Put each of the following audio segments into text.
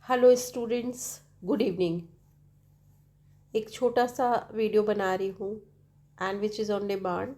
Hello students, good evening. एक छोटा सा वीडियो बना रही हूँ and which is on demand.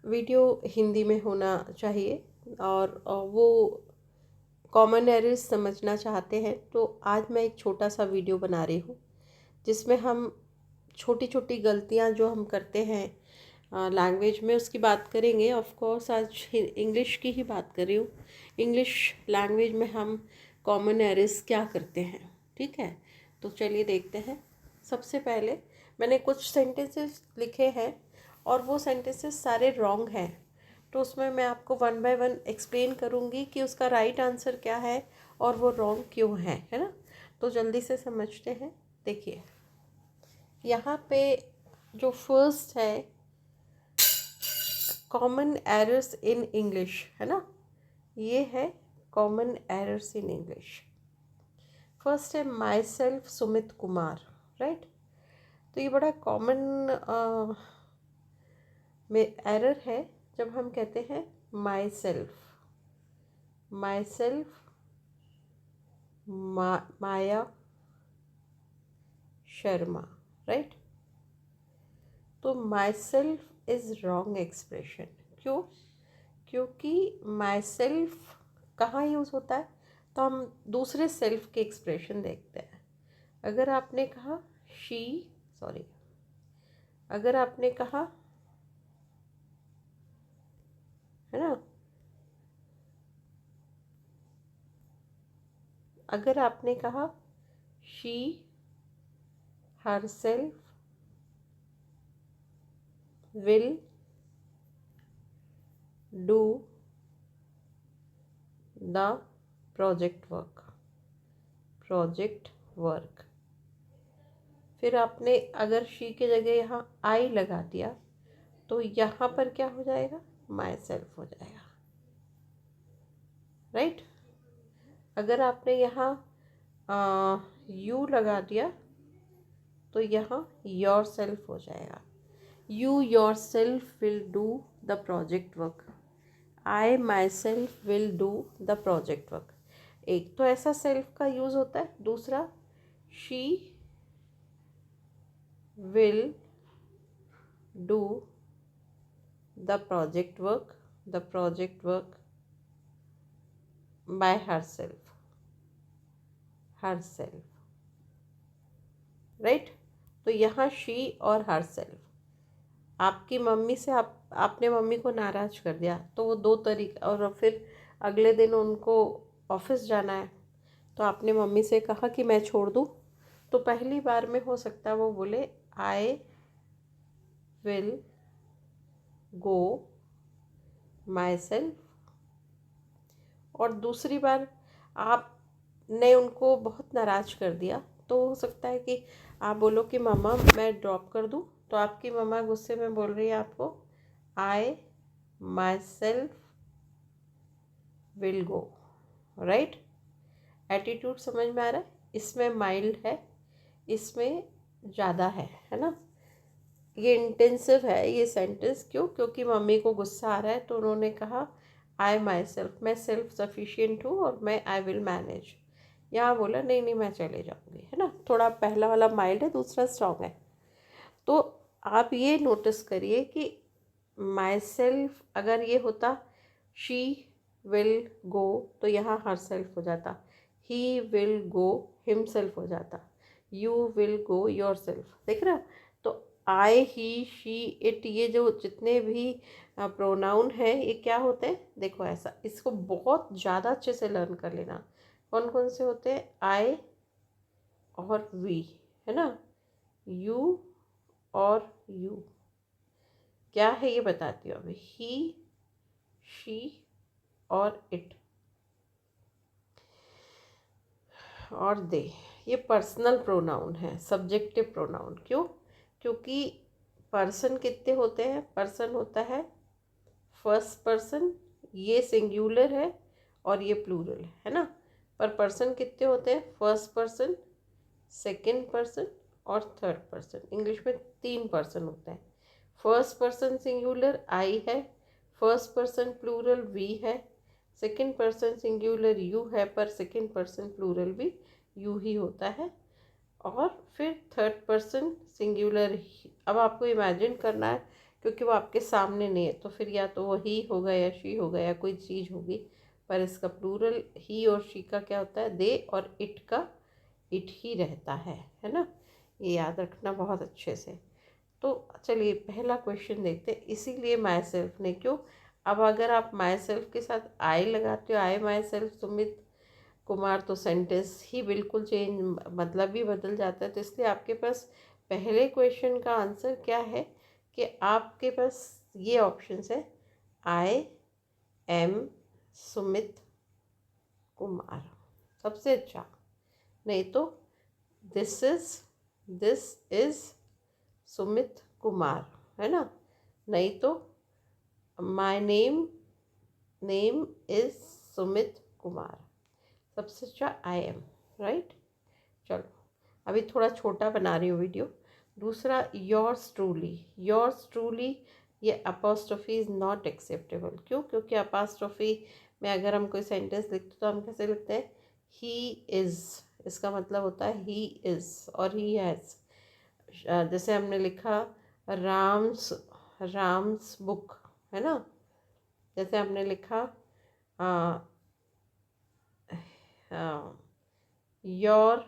Video Hindi में होना चाहिए और वो कॉमन एरर्स समझना चाहते हैं तो आज मैं एक छोटा सा वीडियो बना रही हूँ जिसमें हम छोटी छोटी गलतियाँ जो हम करते हैं लैंग्वेज में उसकी बात करेंगे। ऑफ कोर्स आज इंग्लिश की ही बात कर रही हूँ। इंग्लिश लैंग्वेज में हम कॉमन एरर्स क्या करते हैं, ठीक है। तो चलिए देखते हैं। सबसे पहले मैंने कुछ सेंटेंसेस लिखे हैं और वो सेंटेंसेस सारे रॉन्ग हैं, तो उसमें मैं आपको वन बाय वन एक्सप्लेन करूँगी कि उसका राइट आंसर क्या है और वो रॉन्ग क्यों है ना। तो जल्दी से समझते हैं। देखिए यहाँ पे जो फर्स्ट है कॉमन एरर्स इन इंग्लिश, है ना। ये है common errors in English. First है myself Sumit Kumar, right. तो ये बड़ा कॉमन में एरर है जब हम कहते हैं myself Maya Sharma, right. तो myself is wrong expression. क्यों? क्योंकि माई सेल्फ कहाँ यूज़ होता है, तो हम दूसरे सेल्फ के एक्सप्रेशन देखते हैं। अगर आपने कहा अगर आपने कहा, है ना, अगर आपने कहा she her self will do the project work, फिर आपने अगर शी की जगह यहाँ आई लगा दिया तो यहाँ पर क्या हो जाएगा, माई सेल्फ हो जाएगा, राइट। अगर आपने यहाँ यू लगा दिया तो यहाँ योर सेल्फ हो जाएगा। You your self will do the project work, I myself will do the project work. एक तो ऐसा सेल्फ का यूज़ होता है, दूसरा she will do the project work by her self, right. तो यहाँ शी और हर सेल्फ। आपकी मम्मी से आपने मम्मी को नाराज़ कर दिया तो वो दो तरीके, और फिर अगले दिन उनको ऑफिस जाना है तो आपने मम्मी से कहा कि मैं छोड़ दूँ, तो पहली बार में हो सकता है वो बोले I will go my self, और दूसरी बार आपने उनको बहुत नाराज़ कर दिया तो हो सकता है कि आप बोलो कि मम्मा मैं ड्रॉप कर दूँ, तो आपकी मम्मा गुस्से में बोल रही है आपको I myself will go, right. Attitude समझ में आ रहा है। इसमें माइल्ड है, इसमें ज़्यादा है ना। ये इंटेंसिव है ये सेंटेंस। क्यों? क्योंकि मम्मी को गुस्सा आ रहा है तो उन्होंने कहा आई माई सेल्फ, मैं सेल्फ सफिशिएंट हूँ और मैं आई विल मैनेज। यहाँ बोला नहीं नहीं मैं चले जाऊँगी, है ना। थोड़ा पहला वाला माइल्ड है, दूसरा स्ट्रॉन्ग है। तो आप ये नोटिस करिए कि माई सेल्फ अगर ये होता शी विल गो तो यहाँ हर सेल्फ हो जाता, ही विल गो हिमसेल्फ हो जाता, you will go your self. देख रहा। तो आई ही शी इट, ये जो जितने भी प्रोनाउन है ये क्या होते हैं, देखो ऐसा, इसको बहुत ज़्यादा अच्छे से लर्न कर लेना। कौन कौन से होते हैं, आई और वी, है ना, यू और यू। क्या है ये बताती हूँ अभी, ही शी और इट और दे। ये पर्सनल प्रोनाउन है, सब्जेक्टिव प्रोनाउन। क्यों? क्योंकि पर्सन कितने होते हैं, पर्सन होता है फर्स्ट पर्सन, ये सिंगुलर है और ये प्लूरल है ना। पर पर्सन कितने होते हैं, फर्स्ट पर्सन, सेकंड पर्सन और थर्ड पर्सन। इंग्लिश में 3 पर्सन होते हैं। फर्स्ट पर्सन सिंगुलर आई है, फर्स्ट पर्सन प्लूरल वी है, सेकंड पर्सन सिंगुलर यू है, पर सेकंड पर्सन प्लूरल भी यू ही होता है। और फिर थर्ड पर्सन सिंगुलर ही। अब आपको इमेजिन करना है, क्योंकि वो आपके सामने नहीं है, तो फिर या तो वो ही होगा या शी होगा या कोई चीज़ होगी, पर इसका प्लूरल ही और शी का क्या होता है, दे, और इट का इट ही रहता है ना। ये याद रखना बहुत अच्छे से। तो चलिए पहला क्वेश्चन देखते हैं। इसीलिए माई सेल्फ ने क्यों, अब अगर आप माई सेल्फ के साथ आई लगाते हो, आई माई सेल्फ सुमित कुमार, तो सेंटेंस ही बिल्कुल चेंज, मतलब भी बदल जाता है। तो इसलिए आपके पास पहले क्वेश्चन का आंसर क्या है कि आपके पास ये ऑप्शन है, आई एम सुमित कुमार, सबसे अच्छा। नहीं तो दिस इज सुमित कुमार, है ना। नहीं तो my name is Sumit Kumar, सबसे अच्छा आई एम, राइट। चलो अभी थोड़ा छोटा बना रही हूँ वीडियो। दूसरा, योर्स ट्रूली, ये अपोस्ट्रोफी इज़ नॉट एक्सेप्टेबल। क्यों? क्योंकि अपोस्ट्रोफी में अगर हम कोई सेंटेंस लिखते तो हम कैसे लिखते हैं, ही इज़, इसका मतलब होता है ही इज़ और ही हैज़। जैसे हमने लिखा राम्स बुक, है ना। जैसे हमने लिखा योर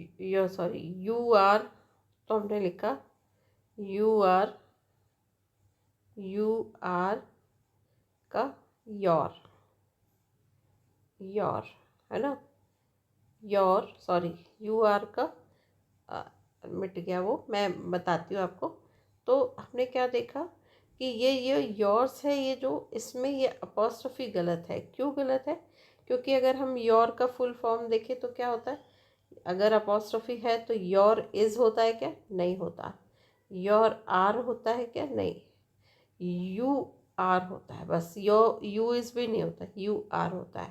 यू आर, तो हमने लिखा यू आर का योर, है ना। यू आर का मिट गया वो, मैं बताती हूँ आपको। तो हमने क्या देखा कि ये योर्स है, ये जो इसमें ये अपोस्ट्रोफी गलत है। क्यों गलत है? क्योंकि अगर हम योर का फुल फॉर्म देखें तो क्या होता है, अगर अपोस्ट्रोफी है तो योर इज़ होता है क्या? नहीं होता। योर आर होता है क्या? नहीं। यू आर होता है बस। यू इज़ भी नहीं होता, यू आर होता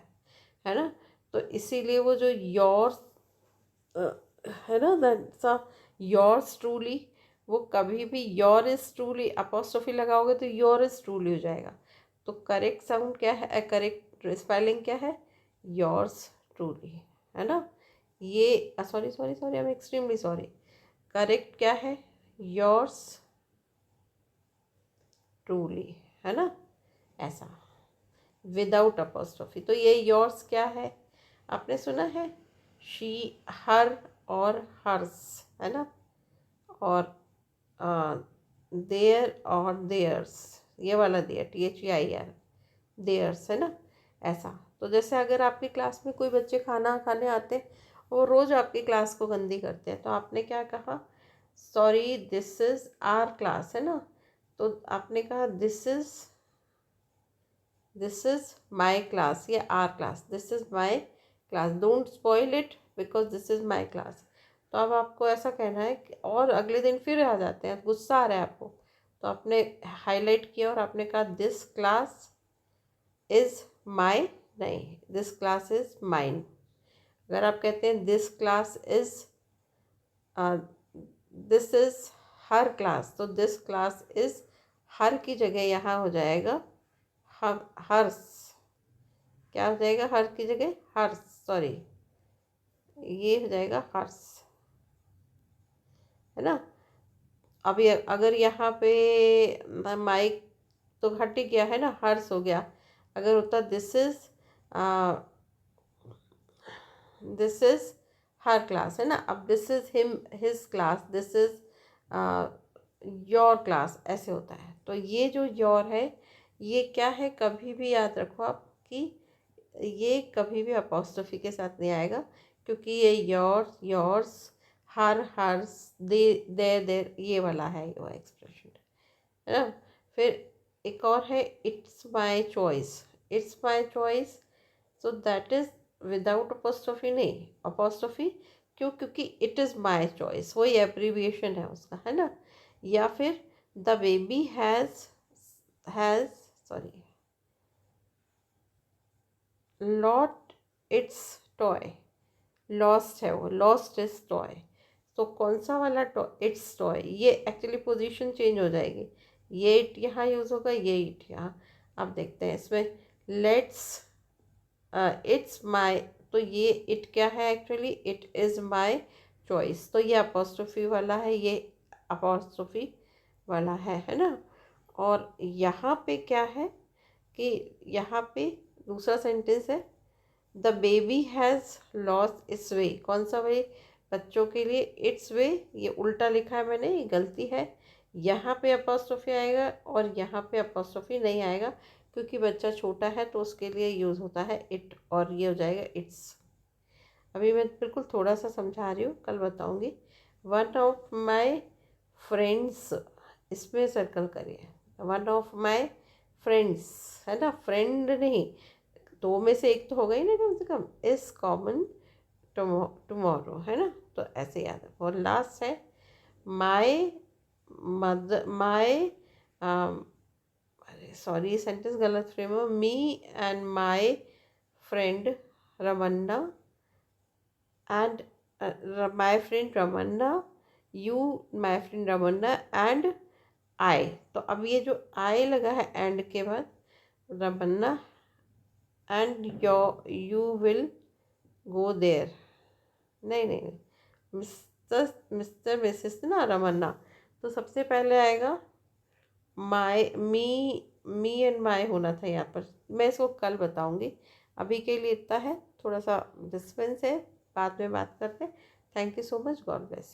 है ना। तो इसीलिए वो जो योर्स है ना, दैट्स अ योर्स ट्रूली, वो कभी भी योर इज़ ट्रूली अपोस्ट्रोफी लगाओगे तो योर इज़ ट्रूली हो जाएगा। तो करेक्ट साउंड क्या है, करेक्ट स्पेलिंग क्या है, योर्स ट्रूली, है ना। ये sorry, I am extremely sorry. Correct क्या है, योर्स ट्रूली, है ना, ऐसा, विदाउट अपोस्ट्रोफी। तो ये योर्स क्या है, आपने सुना है, शी, हर और हर्स, है ना। और देयर और देयर्स, ये वाला देयर, THEIR, देयर्स, है ना, ऐसा। तो जैसे अगर आपकी क्लास में कोई बच्चे खाना खाने आते हैं, वो रोज़ आपकी क्लास को गंदी करते हैं, तो आपने क्या कहा, sorry this is our class, है ना। तो आपने कहा दिस इज़ माई क्लास, ये our class, this is my class, don't spoil it because this is my class. तो अब आपको ऐसा कहना है कि, और अगले दिन फिर आ जाते हैं, गुस्सा आ रहा है आपको, तो आपने हाईलाइट किया और आपने कहा दिस क्लास इज़ माई, नहीं, दिस क्लास इज़ माइन। अगर आप कहते हैं this class is, this is her class, तो दिस क्लास इज़ हर की जगह यहाँ हो जाएगा हर्स। क्या हो जाएगा, हर की जगह हर्स, सॉरी, ये हो जाएगा हर्स, है ना। अभी अगर यहाँ पे माइक तो हट ही गया है ना, हर्स हो गया। अगर होता दिस इज़ हर क्लास, है ना। अब this is his class, this is your class, ऐसे होता है। तो ये जो योर है, ये क्या है, कभी भी याद रखो आप कि ये कभी भी अपोस्ट्रोफी के साथ नहीं आएगा, क्योंकि ये योर्स, हर्स, देयर, ये वाला है वो एक्सप्रेशन, है ना। फिर एक और है, it's my choice, so that is without apostrophe, नहीं अपोस्ट्रोफी। क्यों? क्योंकि इट इज़ माई चॉइस, वही एब्रीविएशन है उसका, है ना। या फिर the baby has sorry lot it's toy, lost है वो, लॉस्ट इट्स टॉय। तो कौन सा वाला इट्स टॉय, ये एक्चुअली पोजीशन चेंज हो जाएगी, ये इट यहाँ यूज़ होगा, ये इट यहाँ। अब देखते हैं इसमें, लेट्स इट्स माई, तो ये इट क्या है actually, it is my choice. तो ये अपोस्ट्रोफी वाला है, ये अपोस्ट्रोफी वाला है ना। और यहाँ पे क्या है कि यहाँ पे दूसरा सेंटेंस है, the baby has lost its way. कौन सा वे? बच्चों के लिए इट्स वे, ये उल्टा लिखा है मैंने, ये गलती है। यहाँ पे अपोस्ट्रोफी आएगा और यहाँ पे अपोस्ट्रोफी नहीं आएगा, क्योंकि बच्चा छोटा है तो उसके लिए यूज़ होता है इट, और ये हो जाएगा इट्स। अभी मैं बिल्कुल थोड़ा सा समझा रही हूँ, कल बताऊँगी। वन ऑफ माई फ्रेंड्स, इसमें सर्कल करिए, वन ऑफ माई फ्रेंड्स, है ना, फ्रेंड नहीं, दो में से एक तो हो गई ना कम से कम, इज कॉमन टुमारो, है ना। तो ऐसे याद है। और लास्ट है माई मदर, माई, अरे सॉरी सेंटेंस गलत फ्रेम है, me and my friend Ramanna and my friend Ramanna, you my friend Ramanna and I. तो अब ये जो आई लगा है एंड के बाद, Ramanna and you will go there, नहीं नहीं नहीं, मिस्टर मिस्टर मिसेस ना रमन्ना, तो सबसे पहले आएगा माई, मी एंड माई होना था यहाँ पर। मैं इसको कल बताऊँगी, अभी के लिए इतना है, थोड़ा सा डिस्टेंस है, बाद में बात करते हैं। Thank you so much, God bless.